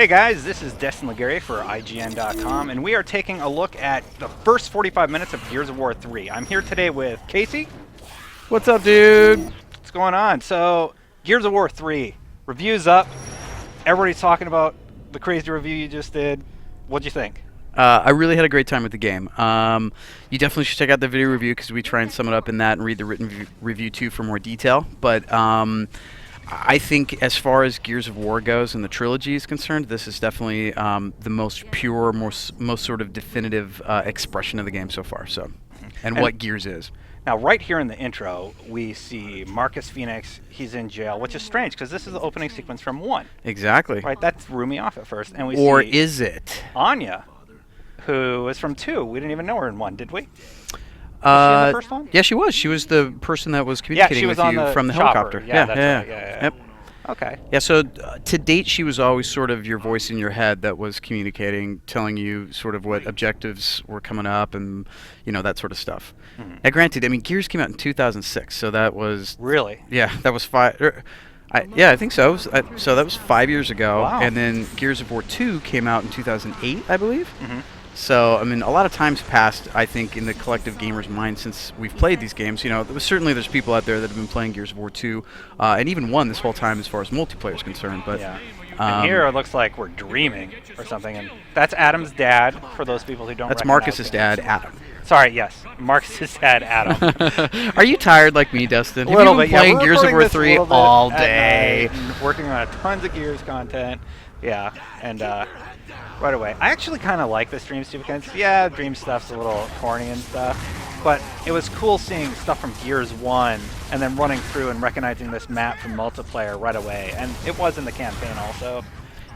Hey guys, this is Destin Legarie for IGN.com, and we are taking a look at the first 45 minutes of Gears of War 3. I'm here today with Casey. What's up, dude? What's going on? So, Gears of War 3, review's up. Everybody's talking about the crazy review you just did. What'd you think? I really had a great time with the game. You definitely should check out the video review because we try and sum it up in that and read the written review too for more detail. But I think as far as Gears of War goes and the trilogy is concerned, this is definitely the most pure, most sort of definitive expression of the game so far. So, and what Gears is. Now, right here in the intro, we see Marcus Phoenix. He's in jail, which is strange because this is the opening sequence from 1. Exactly. Right, that threw me off at first. And we or see is it? Anya, who is from 2. We didn't even know her in 1, did we? Was she in the first one? Yeah, she was. She was the person that was communicating with you from the helicopter. Yeah, that's right. Yeah. Yep. Okay. Yeah, so to date, she was always sort of your voice in your head that was communicating, telling you sort of what objectives were coming up and, that sort of stuff. Mm-hmm. Now, granted, I mean, Gears came out in 2006, so that was... Really? Yeah, that was I think so. So that was 5 years ago. Wow. And then Gears of War 2 came out in 2008, I believe. Mm-hmm. So, I mean, a lot of time's passed, I think, in the collective gamer's mind since we've played these games. Certainly there's people out there that have been playing Gears of War 2, and even 1 this whole time as far as multiplayer is concerned. But yeah. And here it looks like we're dreaming or something. And that's Adam's dad, for those people who don't That's recognize Marcus's him. dad, Adam. Sorry, yes. Marcus's dad, Adam. Are you tired like me, Dustin? A little bit, Have you been playing yeah. Gears of War 3 all day? Working on tons of Gears content. Yeah, and right away. I actually kind of like this Dream sequence. Yeah, Dream stuff's a little corny and stuff, but it was cool seeing stuff from Gears 1 and then running through and recognizing this map from multiplayer right away. And it was in the campaign also.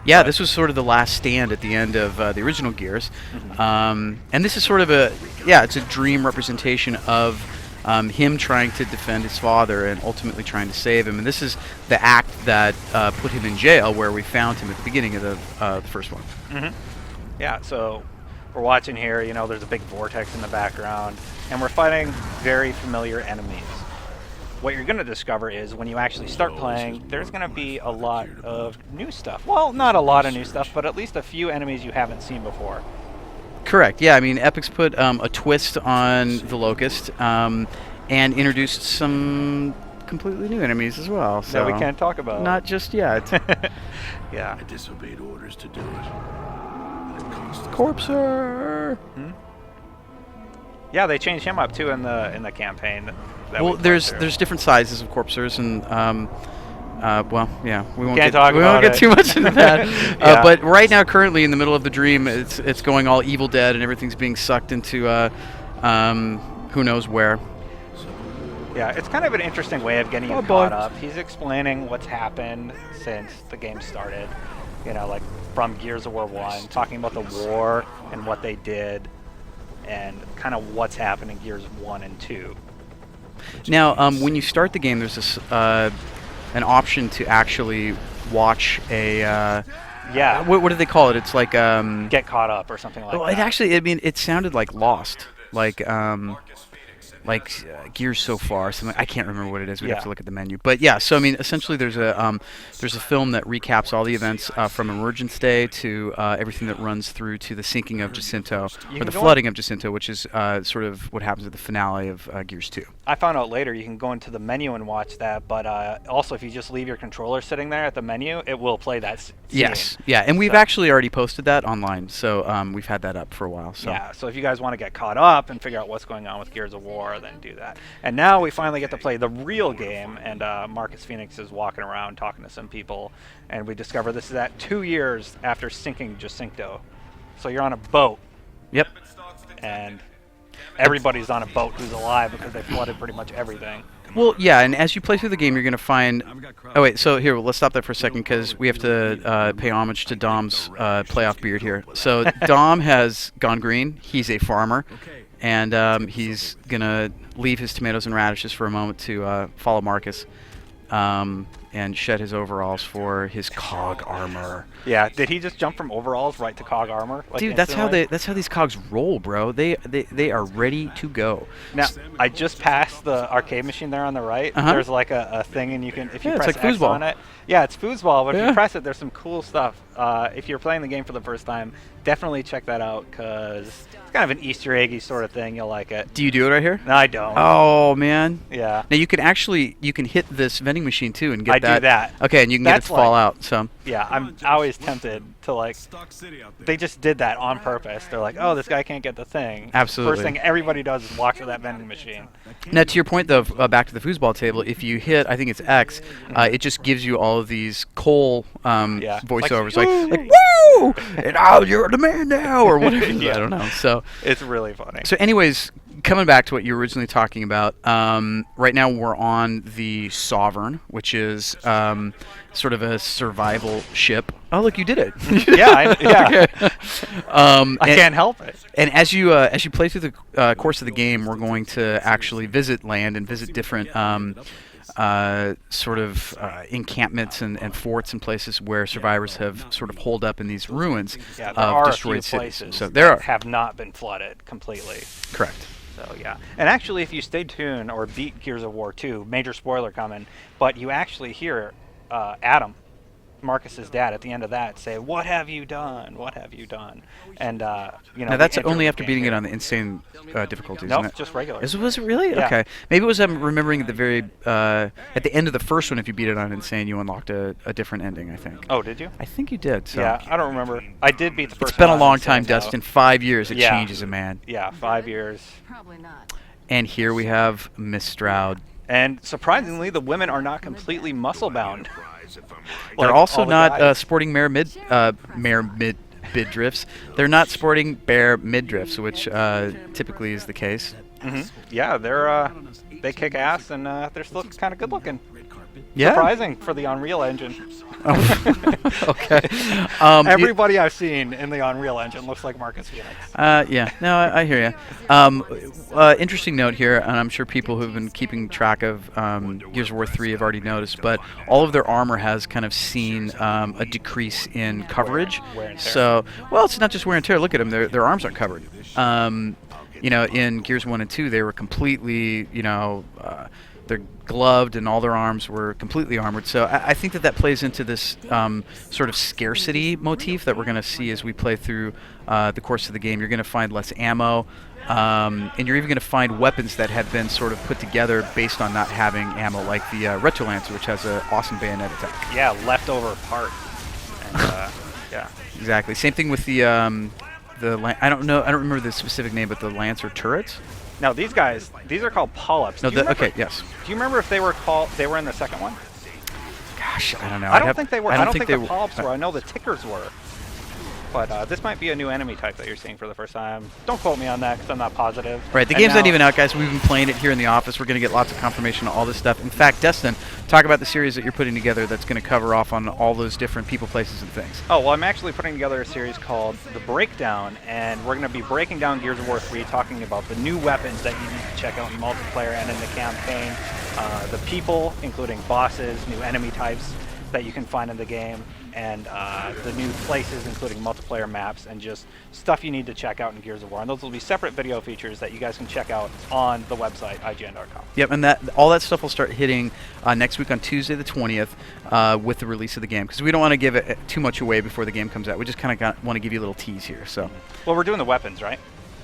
Yeah, this was sort of the last stand at the end of the original Gears. Mm-hmm. And this is sort of it's a dream representation of him trying to defend his father and ultimately trying to save him. And this is the act that put him in jail, where we found him at the beginning of the first one. Mm-hmm. Yeah, so we're watching here, there's a big vortex in the background, and we're fighting very familiar enemies. What you're going to discover is when you actually start playing, there's going to be a lot of new stuff. Well, not a lot of new stuff, but at least a few enemies you haven't seen before. Correct. Yeah, I mean, Epic's put a twist on the Locust and introduced some completely new enemies as well. So that we can't talk about. Not just yet. Yeah. I disobeyed orders to do it. Corpser. Hmm? Yeah, they changed him up too in the campaign. Well, there's different sizes of Corpsers, and we won't get too much into that. Yeah. But right now, currently in the middle of the dream, it's going all Evil Dead, and everything's being sucked into who knows where. Yeah, it's kind of an interesting way of getting you caught up. He's explaining what's happened since the game started. Like from Gears of War 1, talking about the war and what they did, and kind of what's happened in Gears 1 and 2. Now, when you start the game, there's this an option to actually watch a what do they call it? It's like get caught up or something like that. Well, it sounded like Lost, like Gears so far. Something I can't remember what it is. We'd have to look at the menu. But yeah, so I mean, essentially, there's a film that recaps all the events from Emergence Day to everything that runs through to the sinking of Jacinto, or the flooding of Jacinto, which is sort of what happens at the finale of Gears 2. I found out later you can go into the menu and watch that, but also if you just leave your controller sitting there at the menu, it will play that scene. Yes, yeah, and we've actually already posted that online, so we've had that up for a while. So. Yeah, so if you guys want to get caught up and figure out what's going on with Gears of War, then do that. And now we finally get to play the real game, and Marcus Phoenix is walking around talking to some people, and we discover this is at 2 years after sinking Jacinto. So you're on a boat. Yep. And everybody's on a boat who's alive because they flooded pretty much everything. Well, yeah, and as you play through the game, you're going to find... Oh, wait, so here, let's stop there for a second because we have to pay homage to Dom's playoff beard here. So Dom has gone green. He's a farmer, and he's going to leave his tomatoes and radishes for a moment to follow Marcus. and shed his overalls for his cog armor. Yeah, did he just jump from overalls right to cog armor? Like Dude, instantly? that's how these cogs roll, bro. They are ready to go. Now, I just passed the arcade machine there on the right. Uh-huh. There's like a thing, and you can, if you Yeah, it's press like X foosball. on it. Yeah, it's foosball, but if Yeah. you press it, there's some cool stuff. If you're playing the game for the first time, definitely check that out, because it's kind of an Easter eggy sort of thing. You'll like it. Do you do it right here? No, I don't. Oh man. Yeah. Now you can hit this vending machine too and get I do that. Okay, and you can get it That's to fall like- out. So Yeah, I'm always tempted to like. They just did that on purpose. They're like, oh, this guy can't get the thing. Absolutely. First thing everybody does is walk to that vending machine. now to your point though, back to the foosball table. If you hit, I think it's X, it just gives you all of these Cole Yeah. voiceovers, Like, like woo, and you're the man now, or whatever. Yeah. I don't know. So. It's really funny. So, anyways, coming back to what you were originally talking about, right now we're on the Sovereign, which is sort of a survival ship. Oh, look, you did it. yeah, yeah. Okay. I can't help it. And as you play through the course of the game, we're going to actually visit land and visit different sort of encampments and forts and places where survivors have sort of holed up in these ruins Yeah, there of are destroyed a few cities. places So there that are have not been flooded completely. correct. So yeah, and actually, if you stay tuned or beat Gears of War 2, major spoiler coming, but you actually hear Adam, Marcus's dad, at the end of that say, "What have you done? What have you done?" And you know, Now that's the intro only of after the game beating it here. on the insane difficulties, Nope, isn't it? just regular. Was it really? Yeah. Okay. Maybe it was remembering at the very at the end of the first one. If you beat it on insane, you unlocked a different ending. I think. Oh, did you? I think you did. So. Yeah, I don't remember. I did beat the first. It's been a one on long Insane, time, though. Dustin. 5 years. It Yeah. changes a man. Yeah, 5 years. Probably not. And here we have Miss Stroud. And surprisingly, the women are not completely muscle bound. They're also not sporting midriffs. They're not sporting bare midriffs, which typically is the case. Yeah, they kick ass, and they're still kind of good looking. Yeah. Surprising for the Unreal Engine. Okay. Everybody I've seen in the Unreal Engine looks like Marcus Phoenix. Yeah, no, I hear you. Interesting note here, and I'm sure people who've been keeping track of Gears of War 3 have already noticed, but all of their armor has kind of seen a decrease in coverage. Wear and tear. So, well, it's not just wear and tear. Look at them; their arms aren't covered. You know, in Gears 1 and 2, they were completely, they're gloved and all their arms were completely armored. So I think that plays into this sort of scarcity motif that we're going to see as we play through the course of the game. You're going to find less ammo, and you're even going to find weapons that have been sort of put together based on not having ammo, like the Retro Lancer, which has an awesome bayonet attack. Yeah, leftover parts. And, yeah. Exactly. Same thing with the I don't remember the specific name, but the Lancer turrets. Now these guys, these are called polyps. No, Do you remember- okay, yes. Do you remember if they were called? They were in the second one. Gosh, I don't know. I don't think they were. I don't think they the polyps were. I know the tickers were. But this might be a new enemy type that you're seeing for the first time. Don't quote me on that because I'm not positive. Right, the And game's not now- even out, guys. We've been playing it here in the office. We're going to get lots of confirmation on all this stuff. In fact, Destin, talk about the series that you're putting together that's going to cover off on all those different people, places, and things. Oh, well, I'm actually putting together a series called The Breakdown, and we're going to be breaking down Gears of War 3, talking about the new weapons that you need to check out in multiplayer and in the campaign, the people, including bosses, new enemy types that you can find in the game, and the new places, including multiplayer maps, and just stuff you need to check out in Gears of War. And those will be separate video features that you guys can check out on the website, IGN.com. Yep, and all that stuff will start hitting next week on Tuesday the 20th with the release of the game, because we don't want to give it too much away before the game comes out. We just kind of want to give you a little tease here. So. Well, we're doing the weapons, right?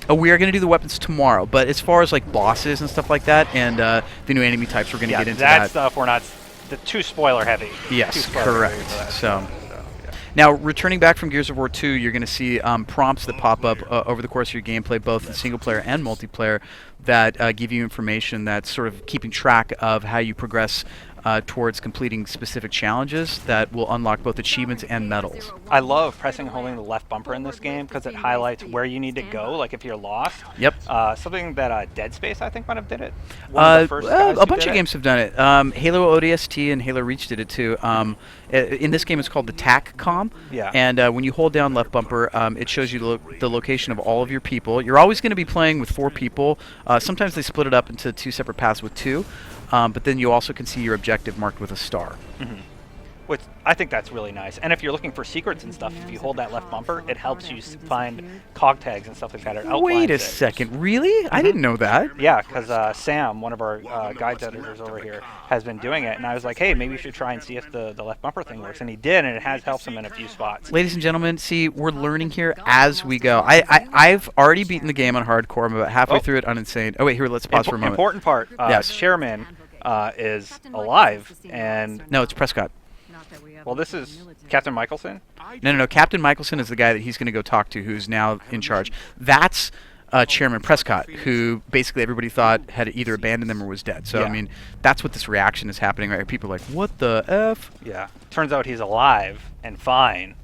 Oh, we are going to do the weapons tomorrow, but as far as like bosses and stuff like that, and the new enemy types, we're going to get into that. Stuff we're not too spoiler heavy. Yes, Too spoiler heavy correct. for that. So. Yeah. Now, returning back from Gears of War 2, you're going to see prompts that pop up over the course of your gameplay, both in single player and multiplayer, that give you information that's sort of keeping track of how you progress towards completing specific challenges that will unlock both achievements and medals. I love pressing and holding the left bumper in this game because it highlights where you need to go, like if you're lost. Yep. Something that Dead Space, I think, might have did it. One of the first guys a who bunch did of it. games have done it. Halo ODST and Halo Reach did it too. In this game, it's called the TACCOM. Yeah. And when you hold down left bumper, it shows you the location of all of your people. You're always going to be playing with 4 people. Sometimes they split it up into 2 separate paths with 2. but then you also can see your objective marked with a star. Which I think that's really nice. And if you're looking for secrets and stuff, if you hold that left bumper, it helps you find cog tags and stuff like that. It outlines Wait a it. second, really? I didn't know that. Yeah, because Sam, one of our guides editors over here, has been doing it, and I was like, hey, maybe you should try and see if the left bumper thing works, and he did, and it has helped him in a few spots. Ladies and gentlemen, see, we're learning here as we go. I've already beaten the game on hardcore. I'm about halfway through it on Insane. Oh, wait, here, let's pause for a moment. Important part, Yes. Chairman is alive, and... No, it's Prescott. Well, this is Captain Michelson? No. Captain Michelson is the guy that he's going to go talk to, who's now in charge. That's Chairman Prescott, who basically everybody thought had either abandoned them or was dead. So, Yeah. I mean, that's what this reaction is happening, right? People are like, what the F? Yeah. Turns out he's alive and fine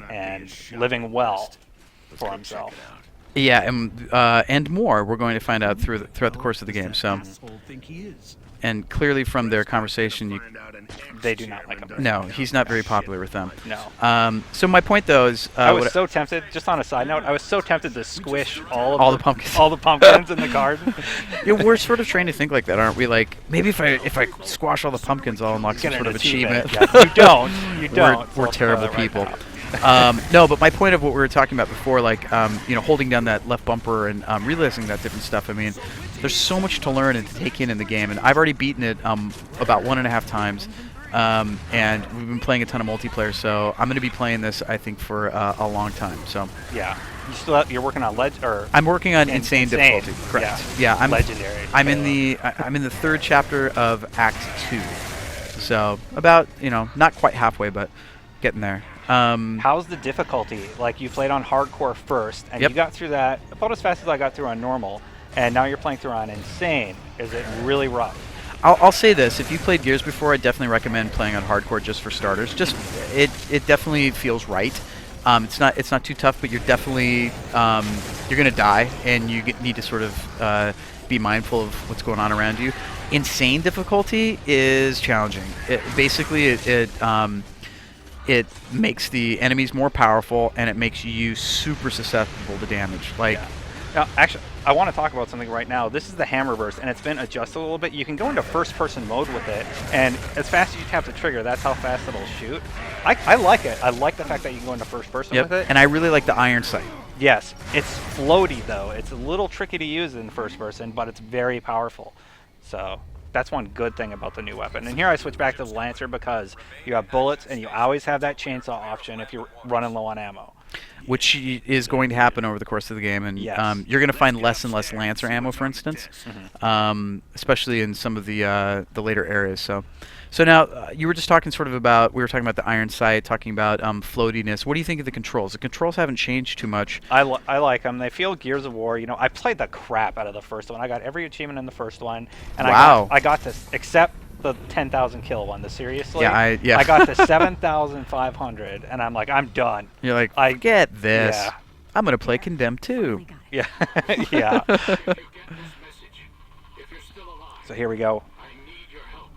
and living well for himself. Yeah, and more we're going to find out throughout the course of the game. So, and clearly from their conversation, They do not like him. no, he's not very popular with them. No. So my point though is, I was so tempted. Just on a side note, I was so tempted to squish all the pumpkins, all the pumpkins in the garden. Yeah, we're sort of trained to think like that, aren't we? Like maybe if I squash all the pumpkins, I'll unlock some Get sort an of achievement. Yeah, you don't. You don't. We're So terrible right people. now. No, but my point of what we were talking about before, like holding down that left bumper and realizing that different stuff. I mean, there's so much to learn and to take in the game, and I've already beaten it about 1.5 times, and we've been playing a ton of multiplayer. So I'm going to be playing this, I think, for a long time. So Yeah. You're working on I'm working on insane difficulty. Correct. Yeah, I'm legendary. I'm in the third chapter of Act 2. So about not quite halfway, but getting there. How's the difficulty? Like, you played on hardcore first, and Yep. you got through that about as fast as I got through on normal, and now you're playing through on insane. Is it really rough? I'll say this: if you played Gears before, I definitely recommend playing on hardcore just for starters. Just it definitely feels right. It's not too tough, but you're definitely you're gonna die, and you need to sort of be mindful of what's going on around you. Insane difficulty is challenging. It makes the enemies more powerful, and it makes you super susceptible to damage. Like, Now, actually, I want to talk about something right now. This is the hammer burst, and it's been adjusted a little bit. You can go into first-person mode with it, and as fast as you tap the trigger, that's how fast it'll shoot. I like it. I like the fact that you can go into first person with it. And I really like the iron sight. Yes, it's floaty though. It's a little tricky to use in first person, but it's very powerful. So that's one good thing about the new weapon. And here I switch back to the Lancer because you have bullets, and you always have that chainsaw option if you're running low on ammo. Which is going to happen over the course of the game, and Yes. you're going to find less and less Lancer ammo, for instance, especially in some of the later areas. So now you were just talking we were talking about the iron sight, talking about floatiness. What do you think of the controls? The controls haven't changed too much. I like them. They feel Gears of War. I played the crap out of the first one. I got every achievement in the first one, and Wow. I got this except the 10,000 kill one. Seriously, Yeah, I got to 7,500, and I'm like, I'm done. You're like, I forget this. Yeah. I'm going to play Condemned 2. Yeah, yeah. So here we go.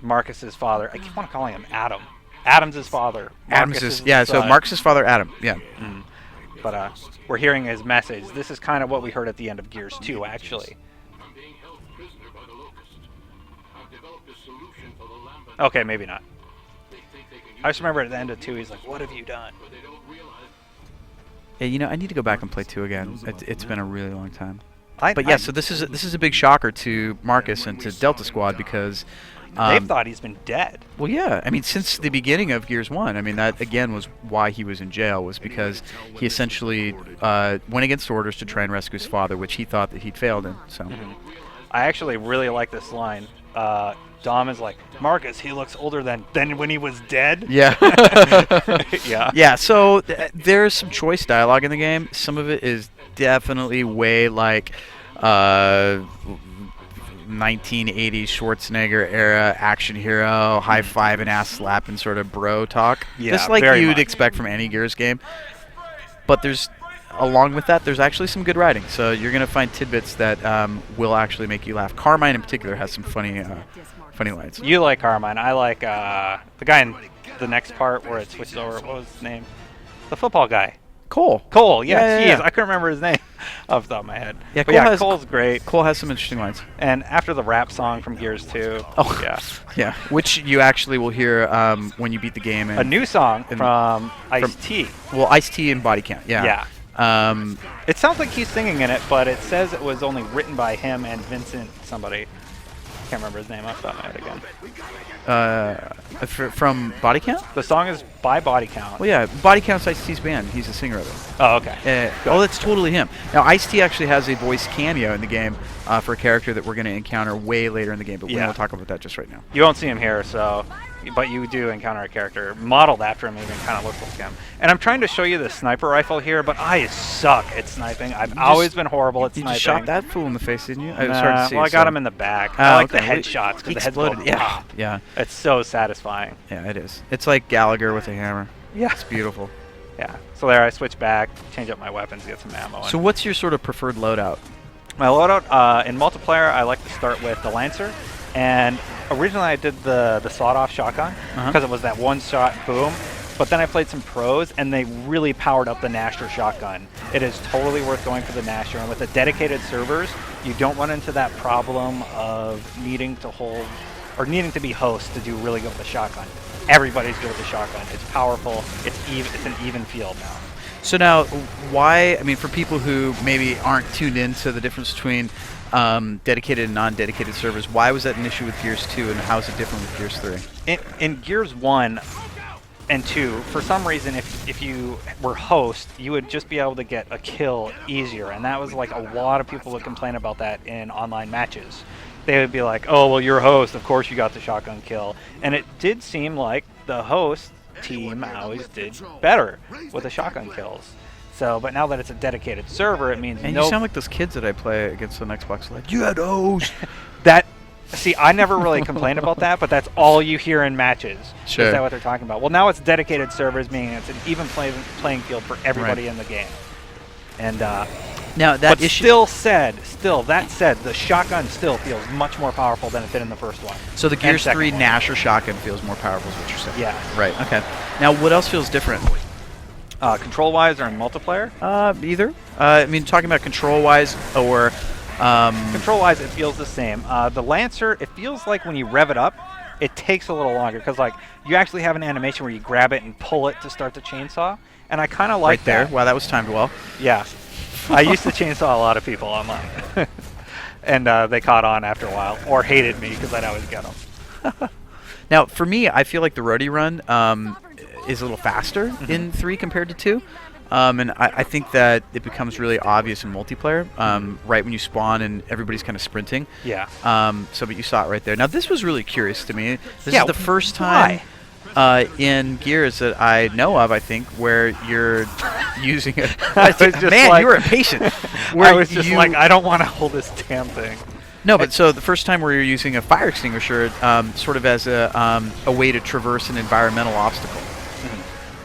Marcus's father. I keep on calling him Adam. Adam's his father. Adam's Marcus is yeah, his so son. Marcus's father, Adam. Yeah. But we're hearing his message. This is kind of what we heard at the end of Gears 2, actually. Okay, maybe not. I just remember at the end of 2, he's like, "What have you done?" Yeah, I need to go back and play 2 again. It's been a really long time. But I- yeah, so this is a big shocker to Marcus and to Delta Squad because They've thought he's been dead. well, yeah, I mean, since the beginning of Gears 1, I mean, that again was why he was in jail, was because he essentially went against orders to try and rescue his father, which he thought that he'd failed in. So I actually really like this line. Dom is like, "Marcus, he looks older than when he was dead." yeah. Yeah. Yeah, so there's some choice dialogue in the game. Some of it is definitely way like 1980s Schwarzenegger era action hero, high five and ass slapping sort of bro talk. Yeah, just like very you'd much. expect from any Gears game. But along with that, there's actually some good writing. So you're going to find tidbits that will actually make you laugh. Carmine in particular has some funny lines. You like Carmine. I like the guy in the next part where it switches over. What was his name? The football guy. Cole. Cole, yeah, Yeah. jeez, I couldn't remember his name off the top of my head. Yeah, But Cole has- Cole's great. Cole has some interesting lines. And after the rap song from Gears 2, Oh, yeah. Yeah, which you actually will hear when you beat the game. And A new song and from Ice-T. Well, Ice-T and Body Count, yeah. Yeah. It sounds like he's singing in it, but it says it was only written by him and Vincent somebody. Can't remember his name off the top of my head again. From Body Count? The song is by Body Count. Well, yeah, Body Count's Ice-T's band. He's the singer of it. Oh, okay. Oh, that's totally him. Now, Ice-T actually has a voice cameo in the game for a character that we're going to encounter way later in the game, but we won't talk about that just right now. You won't see him here, but you do encounter a character modeled after him, even kind of looks like him. And I'm trying to show you the sniper rifle here, but I suck at sniping. I've always been horrible at You sniping. just shot that fool in the face, didn't you? It was Nah, hard to see. well, I got him in the back. I like the headshots He because the heads go exploded. Yeah, pop. yeah, It's so satisfying. yeah. It is. It's like Gallagher with a hammer. Yeah. It's beautiful. Yeah. So there, I switch back, change up my weapons, get some ammo. So, what's your sort of preferred loadout? My loadout in multiplayer, I like to start with the Lancer, and originally I did the sawed-off shotgun because it was that one-shot boom. But then I played some pros, and they really powered up the Nasher shotgun. It is totally worth going for the Nasher, and with the dedicated servers, you don't run into that problem of needing to hold or needing to be host to do really good with the shotgun. Everybody's good with the shotgun. It's powerful. It's an even field now. So now, why? I mean, for people who maybe aren't tuned in to the difference between dedicated and non-dedicated servers, why was that an issue with Gears 2, and how is it different with Gears 3? In Gears 1 and 2, for some reason, if you were host, you would just be able to get a kill easier, and that was like a lot of people would complain about that in online matches. They would be like, oh, well, you're host, of course you got the shotgun kill. And it did seem like the host team always did better with the shotgun kills. So, but now that it's a dedicated server, it means And you sound like those kids that I play against on Xbox. Like, you had to host. See, I never really complained about that, but that's all you hear in matches. Sure. Is that what they're talking about? Well, now it's dedicated servers, meaning it's an even playing field for everybody in the game. And now that but that said, the shotgun still feels much more powerful than it did in the first one. So the Gears 3 one. Nasher shotgun feels more powerful, is what you're saying? Yeah. Right. Okay. Now, what else feels different? Control-wise or in multiplayer? Either. I mean, talking about control-wise or. Control-wise, it feels the same. The Lancer, it feels like when you rev it up, it takes a little longer because, like, you actually have an animation where you grab it and pull it to start the chainsaw, and I kind of like right there. that. Wow, that was timed well. Yeah. I used to chainsaw a lot of people online, and they caught on after a while, or hated me because I'd always get them. Now, for me, I feel like the roadie run is a little faster in 3 compared to 2. And I think that it becomes really obvious in multiplayer, right when you spawn and everybody's kind of sprinting. Yeah. But you saw it right there. Now, this was really curious to me. This Yeah, is the first time in Gears that I know of, I think, where you're using a... Man, like, you were impatient. I was just like, I don't want to hold this damn thing. No, but so the first time where you're using a fire extinguisher sort of as a way to traverse an environmental obstacle.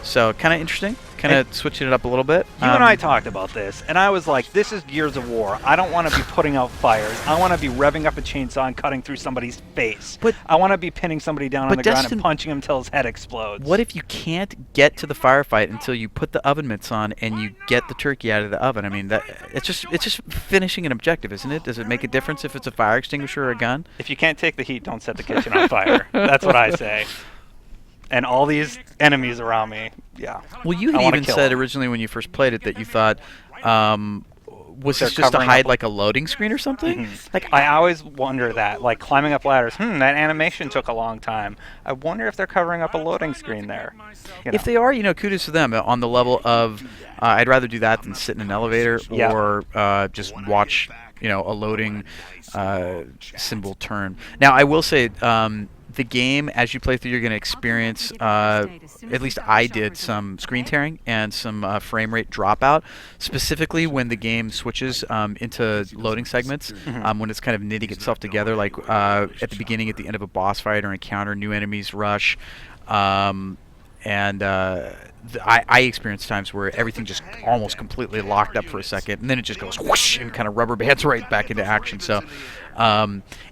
So kind of interesting. Kind of switching it up a little bit. You and I talked about this, and I was like, this is Gears of War. I don't want to be putting out fires. I want to be revving up a chainsaw and cutting through somebody's face. But I want to be pinning somebody down on the ground Destin, and punching him until his head explodes. What if you can't get to the firefight until you put the oven mitts on and you get the turkey out of the oven? I mean, it's just finishing an objective, isn't it? Does it make a difference if it's a fire extinguisher or a gun? If you can't take the heat, don't set the kitchen on fire. That's what I say. And all these enemies around me, yeah. Well, you had even said originally when you first played it that you thought, was this just to hide like a loading screen or something? Like I always wonder that, like climbing up ladders. That animation took a long time. I wonder if they're covering up a loading screen there. If they are, kudos to them on the level of, I'd rather do that than sit in an elevator or just watch, a loading symbol turn. Now, I will say. The game, as you play through, you're going to experience, at least I did, some screen tearing and some frame rate dropout, specifically when the game switches into loading segments, when it's kind of knitting itself together, like at the beginning, at the end of a boss fight or encounter, new enemies rush. I experienced times where everything just almost completely locked up for a second, and then it just goes whoosh and kind of rubber bands right back into action. So,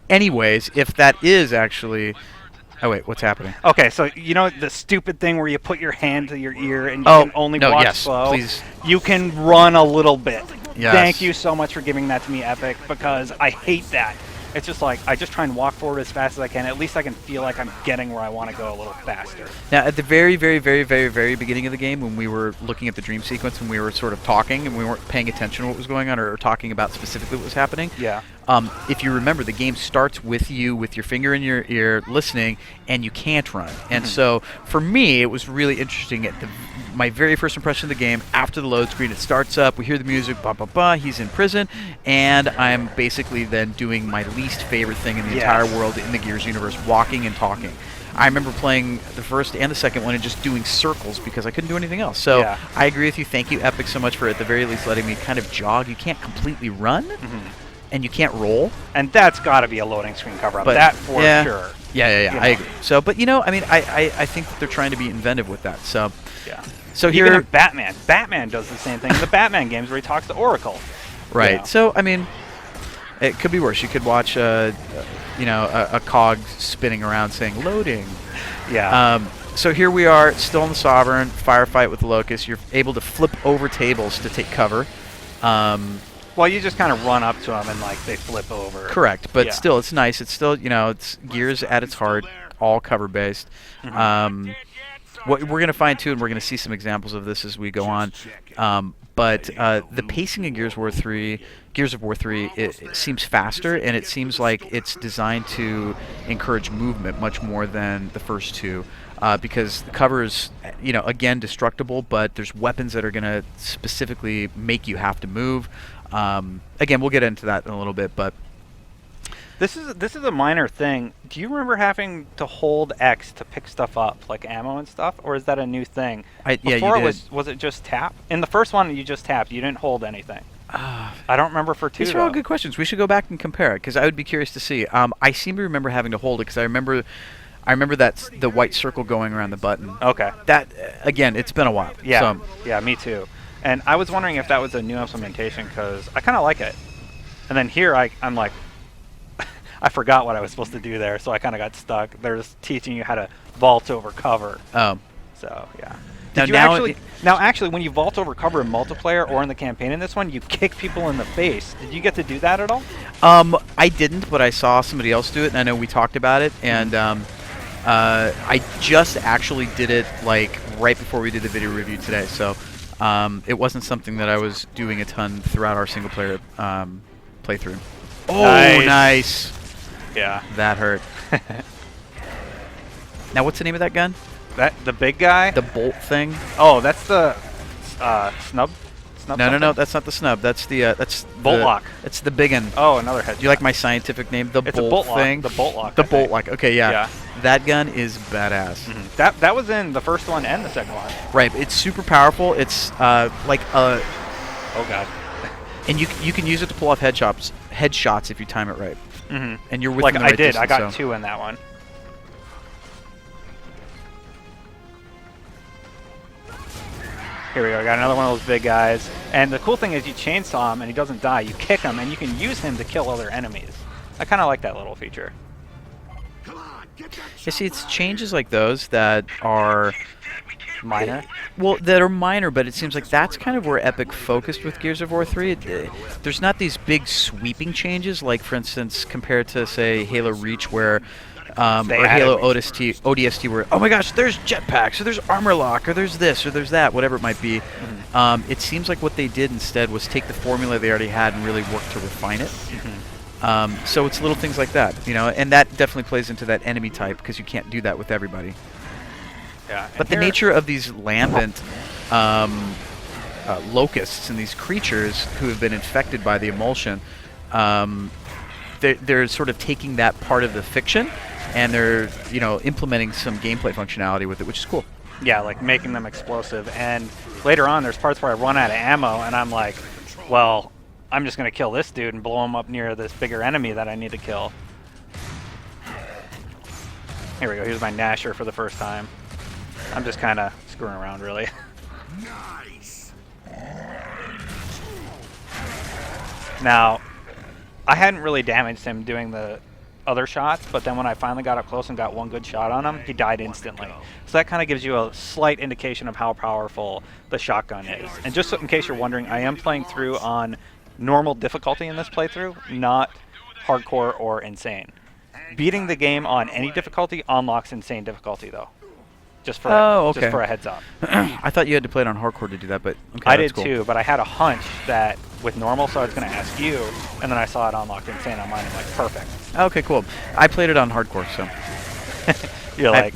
anyways, if that is actually Oh wait, what's happening? Okay, so you know the stupid thing where you put your hand to your ear and you Oh, can only no, walk yes, slow? please. You can run a little bit. Yes. Thank you so much for giving that to me, Epic, because I hate that. It's just like, I just try and walk forward as fast as I can. At least I can feel like I'm getting where I want to go a little faster. Now, at the very, very, very, very, very beginning of the game, when we were looking at the dream sequence and we were sort of talking and we weren't paying attention to what was going on or talking about specifically what was happening, Yeah. if you remember, the game starts with you with your finger in your ear listening, and you can't run. And so, for me, it was really interesting. My very first impression of the game, after the load screen, it starts up, we hear the music, ba ba ba, he's in prison, and I'm basically then doing my least favorite thing in the entire world in the Gears universe, walking and talking. I remember playing the first and the second one and just doing circles because I couldn't do anything else. So I agree with you. Thank you, Epic, so much for at the very least letting me kind of jog. You can't completely run, and you can't roll. And that's got to be a loading screen cover-up. But That for sure. Yeah. I agree. So, but I mean, I think that they're trying to be inventive with that. So, Yeah. So Even here, in Batman. Batman does the same thing in the Batman games where he talks to Oracle. right? You know. So, I mean, it could be worse. You could watch, a cog spinning around saying "loading." Yeah. So here we are, still in the Sovereign, firefight with the Locust. You're able to flip over tables to take cover. Well, you just kind of run up to them and like they flip over. Correct, but Yeah. still, it's nice. It's still, it's Gears at its heart, all cover based. What we're going to find too, and we're going to see some examples of this as we go on. But the pacing in Gears of War 3, it seems faster, and it seems like it's designed to encourage movement much more than the first two. Because the cover is, again, destructible, but there's weapons that are going to specifically make you have to move. Again, we'll get into that in a little bit, but This is a minor thing. Do you remember having to hold X to pick stuff up, like ammo and stuff, or is that a new thing? yeah, you Before did. was it just tap? In the first one, you just tapped. You didn't hold anything. I don't remember for 2. These are all good questions. We should go back and compare it because I would be curious to see. I seem to remember having to hold it because I remember that's the white circle going around the button. Okay. That again, it's been a while. Yeah. So, Yeah, me too. And I was wondering if that was a new implementation because I kind of like it. And then here I'm like, I forgot what I was supposed to do there, so I kind of got stuck. They're just teaching you how to vault over cover. So yeah. Now actually, when you vault over cover in multiplayer or in the campaign in this one, you kick people in the face. Did you get to do that at all? I didn't, but I saw somebody else do it, and I know we talked about it. And I just actually did it like right before we did the video review today. So it wasn't something that I was doing a ton throughout our single player playthrough. Oh, nice. Yeah. That hurt. Now, what's the name of that gun? The big guy? The bolt thing? Oh, that's the snub? No, that's not the snub. That's the Bolt lock. It's the big one. Oh, another headshot. Do you like my scientific name? It's a bolt thing. lock. The bolt lock. The I bolt think. lock. Okay, yeah. Yeah. That gun is badass. Mm-hmm. That was in the first one and the second one. Right. It's super powerful. It's like a. Oh god. And you can use it to pull off headshots if you time it right. Mm-hmm. And you're within Like the I right did. distance, I got so. 2 in that one. Here we go. I got another one of those big guys. And the cool thing is you chainsaw him and he doesn't die. You kick him and you can use him to kill other enemies. I kind of like that little feature. You see, it's changes like those that are Minor. Well, that are minor, but it seems like that's kind of where Epic focused with Gears of War 3. There's not these big sweeping changes, like, for instance, compared to, say, Halo Reach, where, or Halo ODST, where, oh my gosh, there's jetpacks, or there's armor lock, or there's this, or there's that, whatever it might be. Mm-hmm. It seems like what they did instead was take the formula they already had and really work to refine it. Mm-hmm. So it's little things like that, and that definitely plays into that enemy type, because you can't do that with everybody. Yeah, but the nature of these lambent locusts and these creatures who have been infected by the emulsion, they're sort of taking that part of the fiction and they're implementing some gameplay functionality with it, which is cool. Yeah, like making them explosive. And later on, there's parts where I run out of ammo and I'm like, well, I'm just going to kill this dude and blow him up near this bigger enemy that I need to kill. Here we go. Here's my Nasher for the first time. I'm just kind of screwing around, really. Nice. Now, I hadn't really damaged him doing the other shots, but then when I finally got up close and got one good shot on him, he died instantly. So that kind of gives you a slight indication of how powerful the shotgun is. And just so, in case you're wondering, I am playing through on normal difficulty in this playthrough, not hardcore or insane. Beating the game on any difficulty unlocks insane difficulty, though. Just for a heads up. I thought you had to play it on hardcore to do that, but okay, I that's did cool. too, but I had a hunch that with normal, so I was going to ask you, and then I saw it unlocked insane on mine. I'm like, perfect. Okay, cool. I played it on hardcore, so. You're like,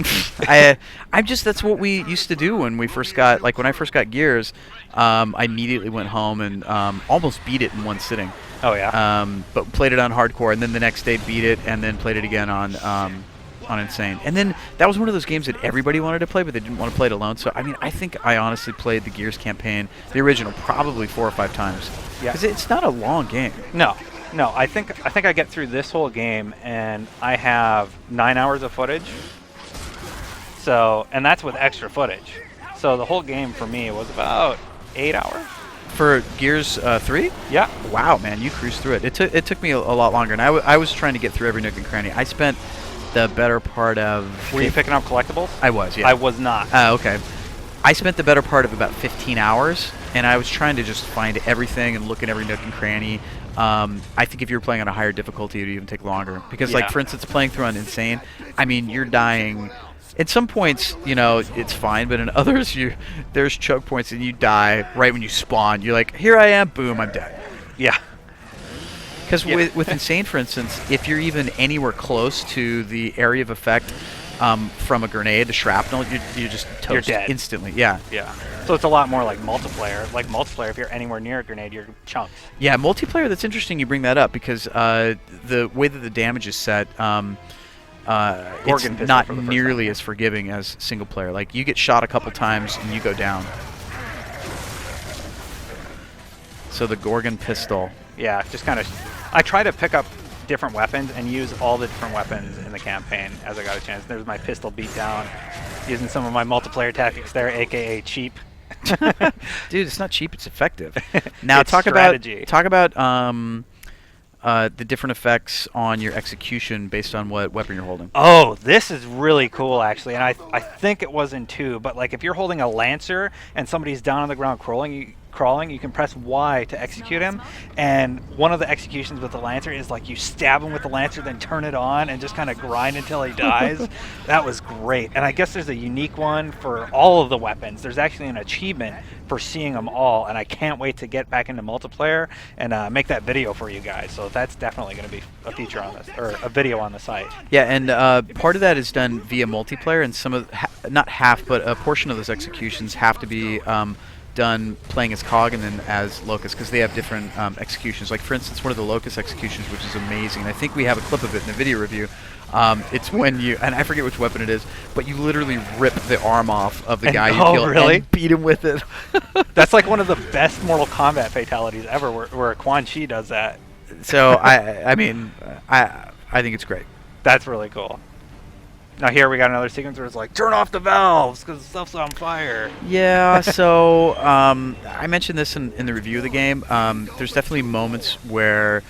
I'm just, that's what we used to do when we first got, like when I first got Gears, I immediately went home and almost beat it in one sitting. oh yeah. But played it on hardcore, and then the next day beat it, and then played it again on insane. And then that was one of those games that everybody wanted to play, but they didn't want to play it alone. So I mean, I think I honestly played the Gears campaign, the original, probably 4 or 5 times. Yeah. Because it's not a long game. No. I think I get through this whole game, and I have 9 hours of footage. So, and that's with extra footage. So the whole game for me was about 8 hours. For Gears 3? Yeah. Wow, man, you cruised through it. It took me a lot longer, and I was trying to get through every nook and cranny. I spent the better part of... Were you picking up collectibles? I was, yeah. I was not. Okay. I spent the better part of about 15 hours, and I was trying to just find everything and look at every nook and cranny. I think if you were playing on a higher difficulty, it would even take longer. Because, like, for instance, playing through on Insane, I mean, you're dying... At some points, you know, it's fine, but in others, there's choke points and you die right when you spawn. You're like, here I am, boom, I'm dead. Yeah. Because with Insane, for instance, if you're even anywhere close to the area of effect from a grenade, the shrapnel, you're just toast. You're dead. Instantly. Yeah. Yeah. So it's a lot more like multiplayer. Like multiplayer, if you're anywhere near a grenade, you're chunked. Yeah, multiplayer, that's interesting you bring that up because the way that the damage is set... it's not nearly as forgiving as single player. Like, you get shot a couple times and you go down. So the Gorgon pistol. Yeah, just kind of... I try to pick up different weapons and use all the different weapons in the campaign as I got a chance. There's my pistol beat down, using some of my multiplayer tactics there, a.k.a. cheap. Dude, it's not cheap, it's effective. Now, It's strategy. Talk about the different effects on your execution based on what weapon you're holding. Oh, this is really cool, actually. And I think it was in 2, but like if you're holding a Lancer and somebody's down on the ground crawling, you can press Y to execute him. And one of the executions with the Lancer is like you stab him with the Lancer, then turn it on and just kind of grind until he dies. That was great. And I guess there's a unique one for all of the weapons. There's actually an achievement for seeing them all, and I can't wait to get back into multiplayer and make that video for you guys. So that's definitely going to be a feature on this, or a video on the site. Yeah, and part of that is done via multiplayer, and some of not half, but a portion of those executions have to be done playing as Cog and then as Locust, because they have different executions. Like, for instance, one of the Locust executions, which is amazing, and I think we have a clip of it in the video review. It's when you, and I forget which weapon it is, but you literally rip the arm off of the guy you kill and beat him with it. That's like one of the best Mortal Kombat fatalities ever, where Quan Chi does that. So I mean, I think it's great. That's really cool. Now here we got another sequence where it's like, turn off the valves because the stuff's on fire. Yeah, so I mentioned this in the review of the game. There's definitely moments where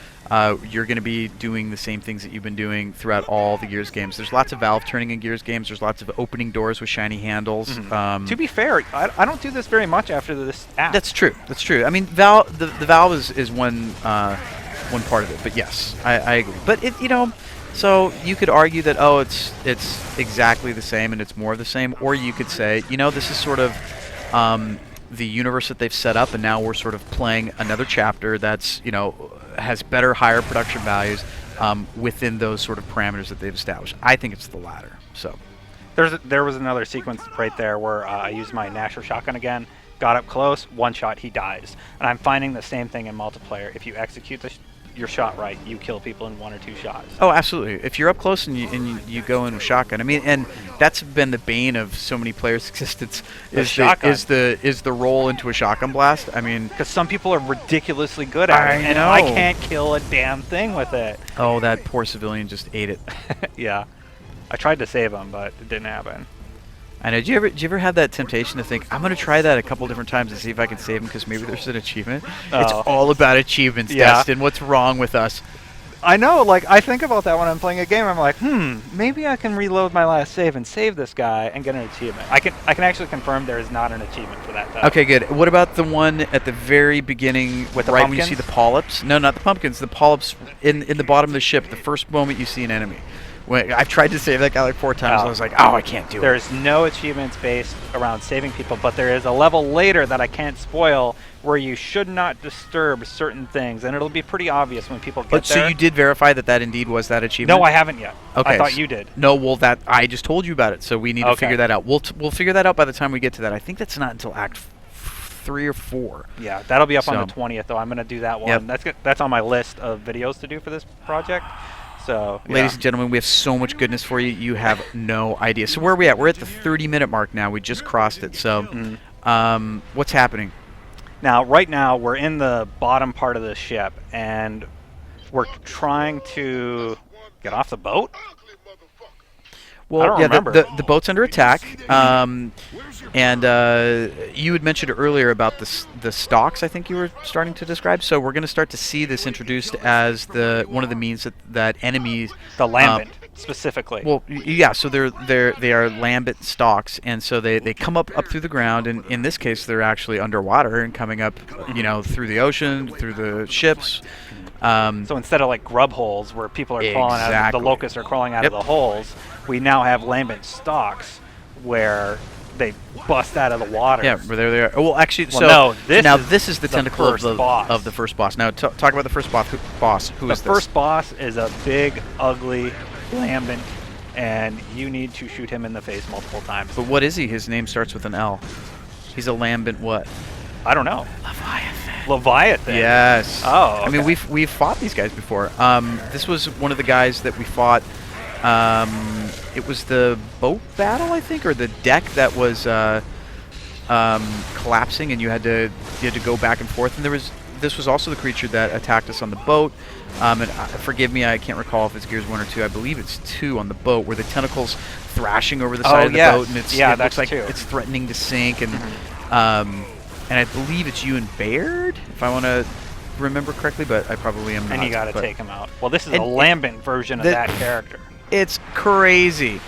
you're going to be doing the same things that you've been doing throughout all the Gears games. There's lots of valve turning in Gears games. There's lots of opening doors with shiny handles. Mm-hmm. To be fair, I don't do this very much after this app. That's true. That's true. I mean, the valve is one part of it, but yes, I agree. But it, you know. So you could argue that, oh, it's exactly the same and it's more of the same, or you could say, you know, this is sort of the universe that they've set up, and now we're sort of playing another chapter that's, you know, has better, higher production values within those sort of parameters that they've established. I think it's the latter. So there was another sequence right there where I used my Nasher shotgun again, got up close, one shot, he dies, and I'm finding the same thing in multiplayer. If you execute your shot right, you kill people in 1 or 2 shots. Oh, absolutely. If you're up close and you go in with shotgun, I mean, and that's been the bane of so many players' existence is the roll into a shotgun blast. I mean, because some people are ridiculously good at it, and I can't kill a damn thing with it. Oh, that poor civilian just ate it. Yeah, I tried to save him, but it didn't happen. I know. Did you ever have that temptation to think, I'm going to try that a couple different times and see if I can save him because maybe there's an achievement? Oh. It's all about achievements, Destin. What's wrong with us? I know, like, I think about that when I'm playing a game. I'm like, maybe I can reload my last save and save this guy and get an achievement. I can actually confirm there is not an achievement for that, though. Okay, good. What about the one at the very beginning, With the right when you see pumpkins? the polyps? No, not the pumpkins. The polyps in the bottom of the ship, the first moment you see an enemy. When I've tried to save that guy like 4 times, Oh. I was like, oh, I can't do it. There's no achievements based around saving people, but there is a level later that I can't spoil where you should not disturb certain things, and it'll be pretty obvious when people get But there. so you did verify that indeed was that achievement? No, I haven't yet. Okay. I thought you did. No, well, that I just told you about it, so we need to Okay. figure that out. We'll figure that out by the time we get to that. I think that's not until Act 3 or 4. Yeah, that'll be up on So- the 20th, though. I'm going to do that one. Yep. That's on my list of videos to do for this project. So, Ladies and gentlemen, we have so much goodness for you. You have no idea. So where are we at? We're at the 30-minute mark now. We just crossed it. So what's happening? Now, right now, we're in the bottom part of the ship, and we're trying to get off the boat. Well, I don't yeah, remember. the boat's under attack. And you had mentioned earlier about the stocks, I think you were starting to describe. So we're going to start to see this introduced as one of the means that enemies... The lambent, specifically. Well, yeah, so they are lambent stalks, and so they come up through the ground, and in this case, they're actually underwater and coming up, through the ocean, through the ships. So instead of like grub holes where people are crawling out, Exactly. the locusts are crawling out Yep. of the holes, we now have lambent stalks where they bust out of the water. Yeah, where they are. Well, actually, Well, so no, this is the tentacle first boss. of the first boss. Now, talk about the first boss. Who The is first boss is a big, ugly lambent, and you need to shoot him in the face multiple times. this? But what is he? His name starts with an L. He's a lambent what? I don't know. Leviathan. Leviathan. Yes. Oh, I mean, okay. we've fought these guys before. This was one of the guys that we fought. It was the boat battle, I think, or the deck that was collapsing, and you had to go back and forth. And this was also the creature that attacked us on the boat. And forgive me, I can't recall if it's Gears 1 or 2. I believe it's 2 on the boat, where the tentacles thrashing over the side of the boat, and it that's looks like 2. it's threatening to sink. And and I believe it's you and Baird, if I want to remember correctly, but I probably am not. And you got to but take him out. Well, this is And a lambent version of the- that character. It's crazy.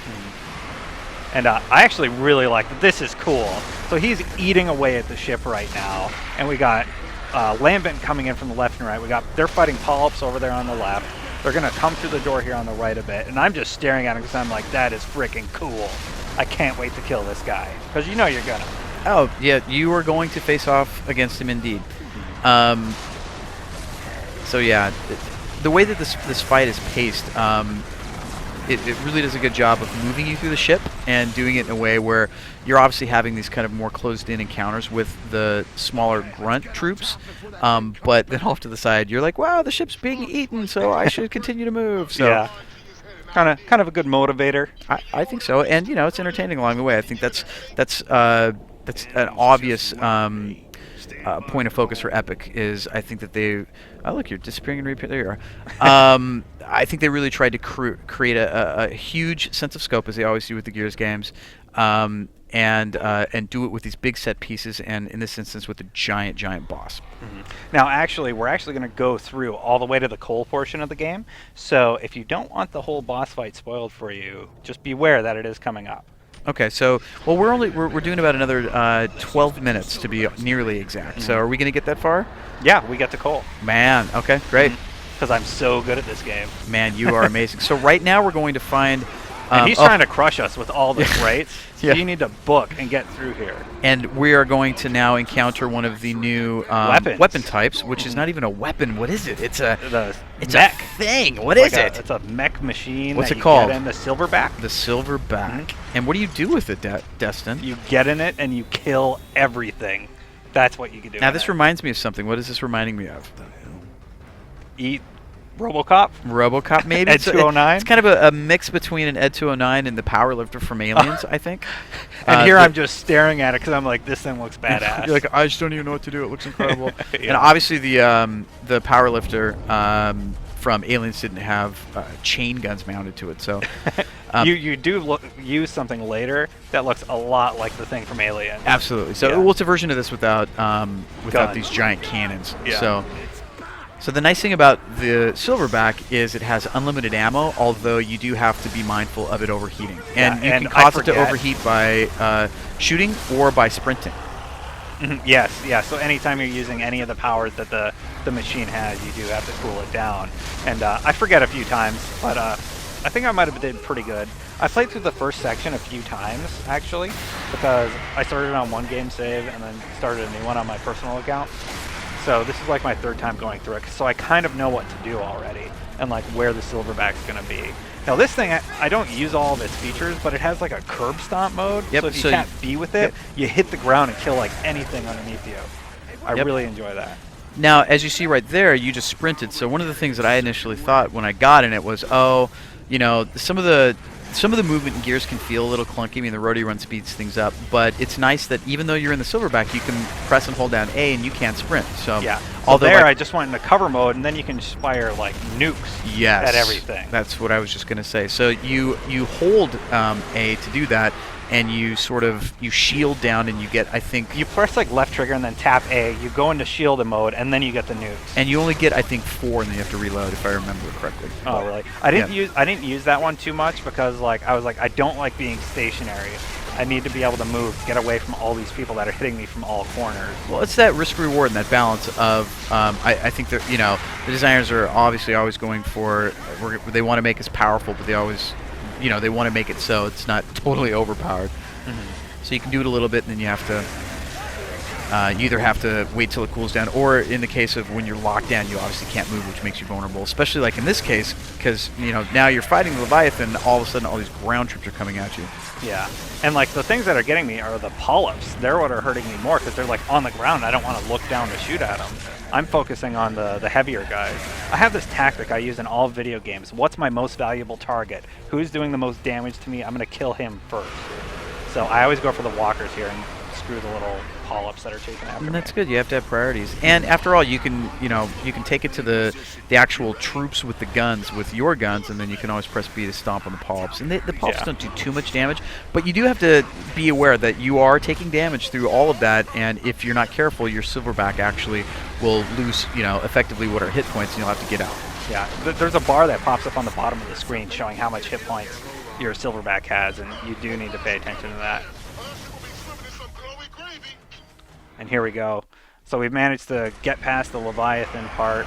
And I actually really like that. This is cool. So he's eating away at the ship right now, and we got lambent coming in from the left and right. They're fighting polyps over there on the left. They're gonna come through the door here on the right a bit, and I'm just staring at him because I'm like, that is freaking cool. I can't wait to kill this guy because you know you're gonna. Oh, yeah, you are going to face off against him indeed. So yeah, the way that this fight is paced, it really does a good job of moving you through the ship and doing it in a way where you're obviously having these kind of more closed-in encounters with the smaller grunt troops, but then off to the side, you're like, wow, the ship's being eaten, so I should continue to move. So Yeah. Kind of a good motivator. I think so, and it's entertaining along the way. I think that's an obvious point of focus for Epic. Is I think that they look, you're disappearing and reappearing. There you are. I think they really tried to create a huge sense of scope, as they always do with the Gears games, and do it with these big set pieces, and in this instance with a giant boss. Now, we're actually going to go through all the way to the coal portion of the game. So if you don't want the whole boss fight spoiled for you, just beware that it is coming up. Okay, so we're doing about another 12 minutes to be nearly exact. So are we going to get that far? Yeah, we get to coal. Man, okay, great. Because I'm so good at this game. Man, you are amazing. So right now we're going to find. And he's trying to crush us with all the rates. So Yeah. you need to book and get through here. And we are going to now encounter one of the new Weapons. weapon types, which is not even a weapon. What is it? It's a Mech. a thing. What is it? It's a mech machine. What's that it you called? Get in the silverback. The silverback. And what do you do with it, Destin? You get in it and you kill everything. That's what you can do. Now in this it. reminds me of something. What is this reminding me of? Eat RoboCop. RoboCop, maybe. Ed 209? It's kind of a mix between an Ed 209 and the Powerlifter from Aliens, I think. And here I'm just staring at it because I'm like, this thing looks badass. You're like, I just don't even know what to do. It looks incredible. Yeah. And obviously the Powerlifter from Aliens didn't have chain guns mounted to it, so you do use something later that looks a lot like the thing from Alien. absolutely. So Yeah. well, it's a version of this without Guns. these giant cannons. Yeah. So So the nice thing about the Silverback is it has unlimited ammo, although you do have to be mindful of it overheating. And Yeah, you and can cause I it to forget. overheat by shooting or by sprinting. Yes, yeah. So anytime you're using any of the powers that the machine has, you do have to cool it down. And I forget a few times, but I think I might have did pretty good. I played through the first section a few times, actually, because I started on one game save and then started a new one on my personal account. So this is like my third time going through it, so I kind of know what to do already and like where the Silverback's going to be. Now this thing, I don't use all of its features, but it has like a curb stomp mode. Yep, So if you so can't be with it, you hit the ground and kill like anything underneath you. I Yep. really enjoy that. Now, as you see right there, you just sprinted. So one of the things that I initially thought when I got in it was, oh, you know, some of the movement and gears can feel a little clunky. I mean, the rotary run speeds things up, but it's nice that even though you're in the Silverback, you can press and hold down A and you can't sprint. So Yeah. although There, like, I just went into cover mode, and then you can just fire like nukes yes, at everything. That's what I was just gonna say. So you hold A to do that, and you shield down, and you get, I think, You press like left trigger and then tap A. You go into shield mode, and then you get the nukes. and you only get, I think, 4, and then you have to reload if I remember correctly. Oh, really? I didn't use that one too much because like I was like I don't like being stationary. I need to be able to move, get away from all these people that are hitting me from all corners. Well, it's that risk reward and that balance of I think that, you know, the designers are obviously always going for they want to make us powerful, but they always, you know, they want to make it so it's not totally overpowered. So you can do it a little bit, and then you have to you either have to wait till it cools down, or in the case of when you're locked down, you obviously can't move, which makes you vulnerable, especially like in this case, because, you know, now you're fighting the Leviathan, all of a sudden all these ground troops are coming at you. Yeah, and like the things that are getting me are the polyps. They're what are hurting me more because they're like on the ground. I don't want to look down to shoot at them. I'm focusing on the heavier guys. I have this tactic I use in all video games. What's my most valuable target? Who's doing the most damage to me? I'm going to kill him first. So I always go for the walkers here and screw the little polyps that are chasing after And me. that's good. You have to have priorities. And after all, you can take it to the actual troops with the guns, with your guns, and then you can always press B to stomp on the polyps. And the polyps Yeah. don't do too much damage, but you do have to be aware that you are taking damage through all of that, and if you're not careful, your Silverback actually will lose, you know, effectively what are hit points, and you'll have to get out. Yeah, there's a bar that pops up on the bottom of the screen showing how much hit points your Silverback has, and you do need to pay attention to that. And here we go. So we've managed to get past the Leviathan part,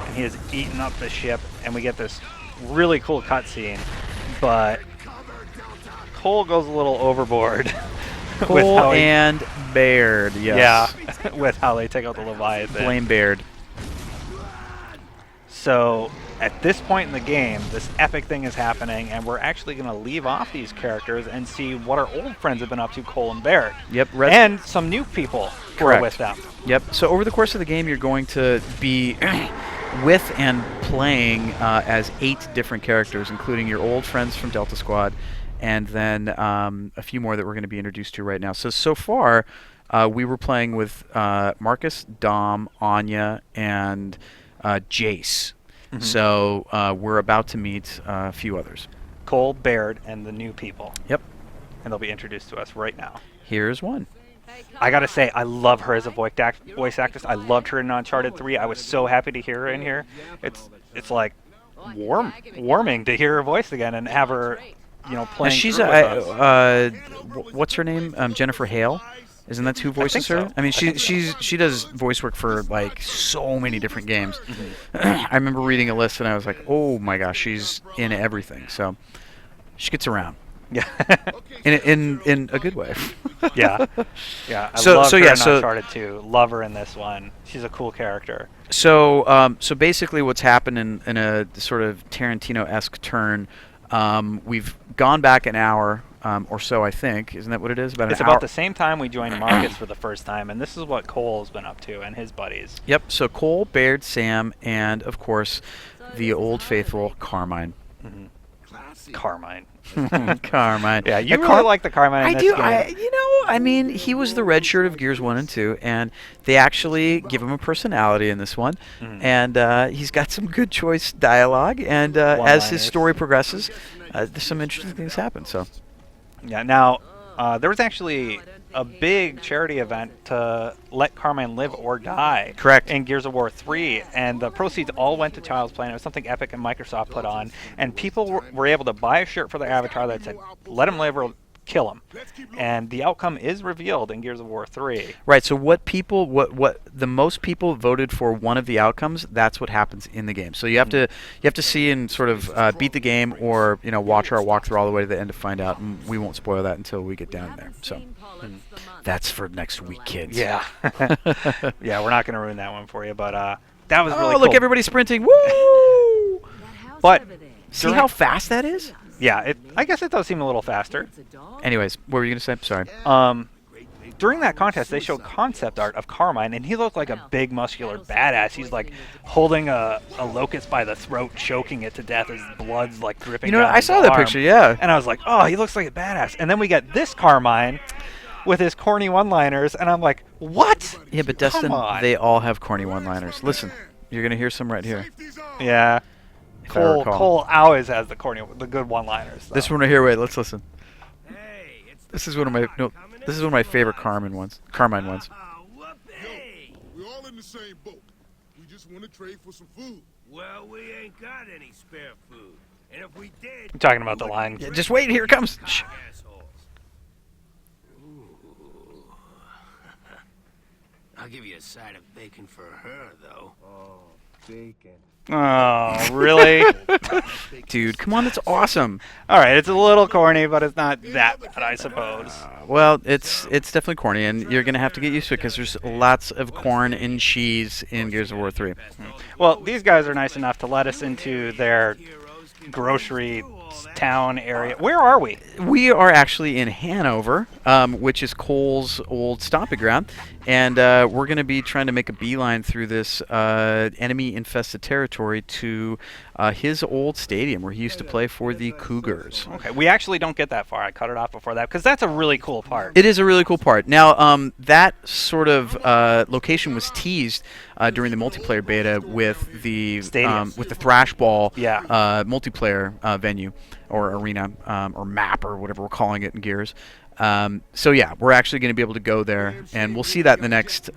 and he has eaten up the ship, and we get this really cool cutscene. But Cole goes a little overboard. with Cole how he- and Baird, yes. Yeah, with how they take out the Leviathan. Blame Baird. So at this point in the game, this epic thing is happening, and we're actually going to leave off these characters and see what our old friends have been up to, Cole and Barrett. Yep. And some new people who are Correct. with them. Yep. So over the course of the game, you're going to be with and playing as 8 different characters, including your old friends from Delta Squad, and then a few more that we're going to be introduced to right now. So far, we were playing with Marcus, Dom, Anya, and Jace. So we're about to meet a few others. Cole, Baird, and the new people. Yep. And they'll be introduced to us right now. Here's one. I gotta say, I love her as a voice actress. I loved her in Uncharted 3. I was so happy to hear her in here. It's like warming to hear her voice again and have her, you know, Now playing. she's through with us. what's her name? Jennifer Hale. Isn't that who voices her? so. I mean, she does voice work for like so many different games. I remember reading a list and I was like, oh my gosh, she's in everything. So she gets around. Yeah. in a good way. Yeah. Yeah. I So- love so her yeah, in so- Uncharted 2. Love her in this one. She's a cool character. So basically, what's happened in a sort of Tarantino-esque turn, we've gone back an hour or so, I think. Isn't that what it is? It's about the same time we joined Marcus for the first time, and this is what Cole's been up to and his buddies. Yep. So Cole, Baird, Sam, and of course, the old faithful Carmine. Carmine. Carmine. Yeah, you And really like the Carmine in this game. I mean, he was the red shirt of Gears 1 and 2, and they actually give him a personality in this one. And he's got some good choice dialogue, and as his One-liners. story progresses, there's some interesting things happen. So Yeah, now, there was actually a big charity event to let Carmine live or die. Correct. In Gears of War 3, and the proceeds all went to Child's Play. And it was something Epic and Microsoft put on, and people were able to buy a shirt for their avatar that said, "Let him live or kill him." And the outcome is revealed in Gears of War 3. Right. So what the most people voted for one of the outcomes, that's what happens in the game. So you have to see and sort of beat the game, or watch our walkthrough all the way to the end to find out. And we won't spoil that until we get down there. So that's for next week, kids. Yeah. Yeah, we're not going to ruin that one for you, but that was really Oh, look, cool. everybody's sprinting. Woo! But See how fast that is? yeah, I guess it does seem a little faster. Anyways, what were you going to say? Sorry. During that contest, they showed concept art of Carmine, and he looked like a big, muscular badass. He's like holding a locust by the throat, choking it to death as blood's like dripping. You know, down I his saw that arm. picture, yeah. And I was like, oh, he looks like a badass. And then we get this Carmine with his corny one-liners, and I'm like, what? Yeah, but Come Destin, on. they all have corny one-liners. Listen, you're going to hear some right here. Safety's on. Yeah. If I recall. Cole always has the good one-liners. This one right here, wait, let's listen. Hey, it's This is one of my favorite Carmine ones. whoopee! We're all in the same boat. We just want to trade for some food. Well, we ain't got any spare food. And if we did, I'm talking about the line. Yeah, just wait, here it comes. Shh. assholes. Ooh. I'll give you a side of bacon for her, though. Oh, really? Dude, come on, that's awesome. All right, it's a little corny, but it's not that bad, I suppose. Well, it's definitely corny, and you're going to have to get used to it because there's lots of corn and cheese in Gears of War 3. Well, these guys are nice enough to let us into their grocery town area. Where are we? We are actually in Hanover, which is Cole's old stomping ground, and we're going to be trying to make a beeline through this enemy-infested territory to his old stadium where he used to play for the Cougars. Okay, we actually don't get that far. I cut it off before that because that's a really cool part. It is a really cool part. Now, that sort of location was teased during the multiplayer beta with the Stadium. with the Thrash Ball Yeah. multiplayer venue or arena or map or whatever we're calling it in Gears. So yeah, we're actually going to be able to go there, and we'll see that in the next.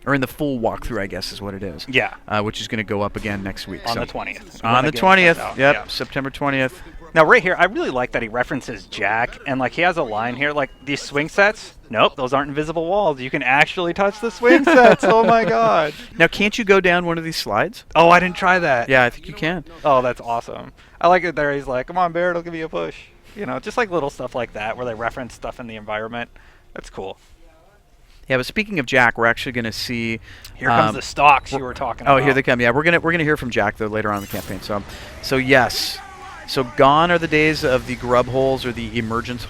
Or in the full walkthrough, I guess is what it is. Yeah. Which is going to go up again next week. On so. the 20th. On When the game comes 20th. out. Yep, Yeah. September 20th. Now, right here, I really like that he references Jack, and like he has a line here, like these swing sets. Nope, those aren't invisible walls. You can actually touch the swing sets. Oh my god. Now, can't you go down one of these slides? Oh, I didn't try that. Yeah, I think you can. Oh, that's awesome. I like it there. He's like, "Come on, Barrett, I'll give you a push." You know, just like little stuff like that where they reference stuff in the environment. That's cool. Yeah, but speaking of Jack, we're actually going to see. Here comes the stocks you were talking Oh, about. here they come. Yeah, we're gonna hear from Jack though later on in the campaign. So yes, so gone are the days of the grub holes or the emergent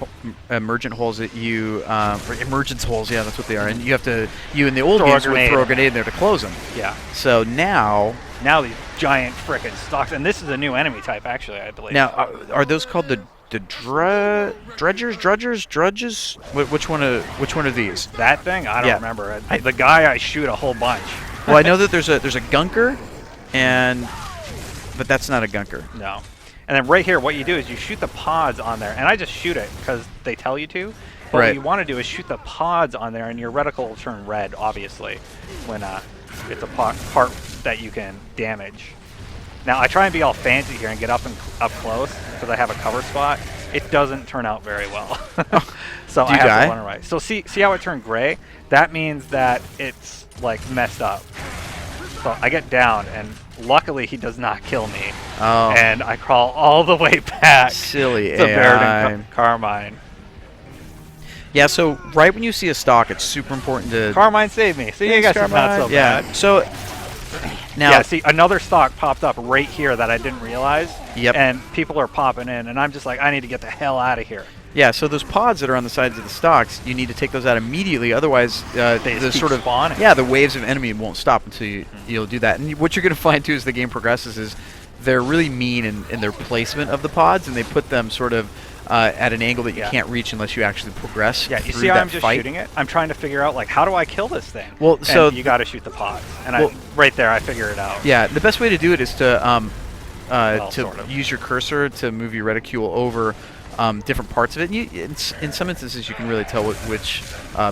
holes that you or emergence holes. Yeah, that's what they are. And you in the old Throw a games would grenade. throw a grenade in there to close them. Yeah. So now Now these giant frickin' stocks, and this is a new enemy type, actually, I believe. are those called the drudges? Which one are these? That thing, I don't Yeah. remember. The guy I shoot a whole bunch. Well, I know that there's a gunker, but that's not a gunker. No. And then right here, what you do is you shoot the pods on there, and I just shoot it because they tell you to. But Right. what you want to do is shoot the pods on there, and your reticle will turn red, obviously, when it's a part that you can damage. Now, I try and be all fancy here and get up close because I have a cover spot. It doesn't turn out very well. So Do I you have die? to run away. So see how it turned gray? That means that it's like messed up. So I get down, and luckily he does not kill me. Oh. And I crawl all the way back Silly to Barrett AI. and Carmine. Yeah, so right when you see a stock, it's super important to. Carmine saved me. See, I guess it's not so yeah. bad. So now, Yeah, see, another stock popped up right here that I didn't realize. Yep. And people are popping in, and I'm just like, I need to get the hell out of here. yeah. So those pods that are on the sides of the stocks, you need to take those out immediately. Otherwise, just the keep sort of spawning. yeah, the waves of enemy won't stop until you'll do that. And what you're going to find too as the game progresses is they're really mean in their placement of the pods, and they put them sort of at an angle that you can't reach unless you actually progress. Yeah, you through see how that I'm just fight. shooting it? I'm trying to figure out, like, how do I kill this thing? Well, And so you got to shoot the pods. And well- right there, I figure it out. Yeah, the best way to do it is to Well, sort of. use your cursor to move your reticule over different parts of it. In some instances, you can really tell which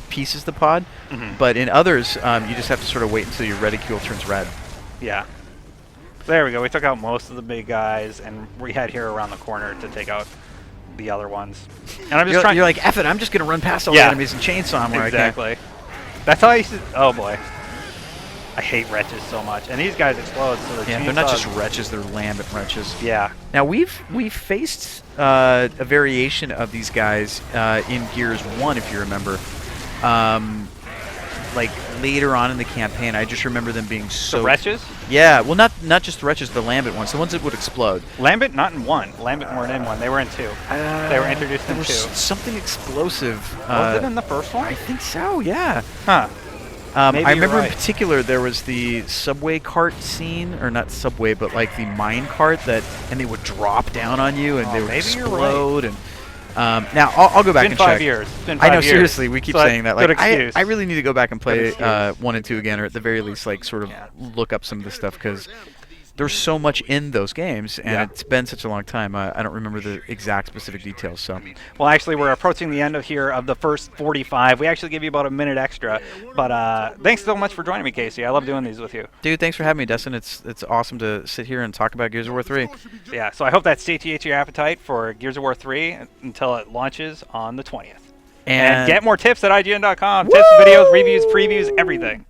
piece is the pod, Mm-hmm. but in others, you just have to sort of wait until your reticule turns red. Yeah. There we go. We took out most of the big guys, and we head here around the corner to take out the other ones. And I'm just trying. You're like, F it, I'm just going to run past all the Yeah. enemies and chainsaw them where I can. Exactly. That's how I used to. Oh boy. I hate wretches so much, and these guys explode. So the Yeah, they're not chainsaws- just wretches; they're lambent wretches. Yeah. Now we've faced a variation of these guys in Gears 1, if you remember. Like later on in the campaign, I just remember them being so. The wretches. Yeah, well, not just the wretches, the lambent ones, the ones that would explode. Lambent not in 1. Lambent weren't in 1. They were in 2. They were introduced There in was 2. something explosive. Was it in the first one? I think so. Yeah. Huh. Maybe I you're remember right. in particular there was the subway cart scene, or not subway, but like the mine cart and they would drop down on you and Oh, they would maybe you're right. explode. And now I'll go back It's and been 5 check. years. It's been I 5 know, years. seriously, we keep So saying that. good Like, excuse. I really need to go back and play excuse. 1 and 2 again, or at the very least, like sort of Yeah. look up some of the stuff because there's so much in those games, and Yeah. it's been such a long time. I don't remember the exact specific details. So. Well, actually, we're approaching the end of the first 45. We actually give you about a minute extra. But thanks so much for joining me, Casey. I love doing these with you. Dude, thanks for having me, Destin. It's awesome to sit here and talk about Gears of War 3. Yeah, so I hope that satiates your appetite for Gears of War 3 until it launches on the 20th. And get more tips at IGN.com. Tips, videos, reviews, previews, everything.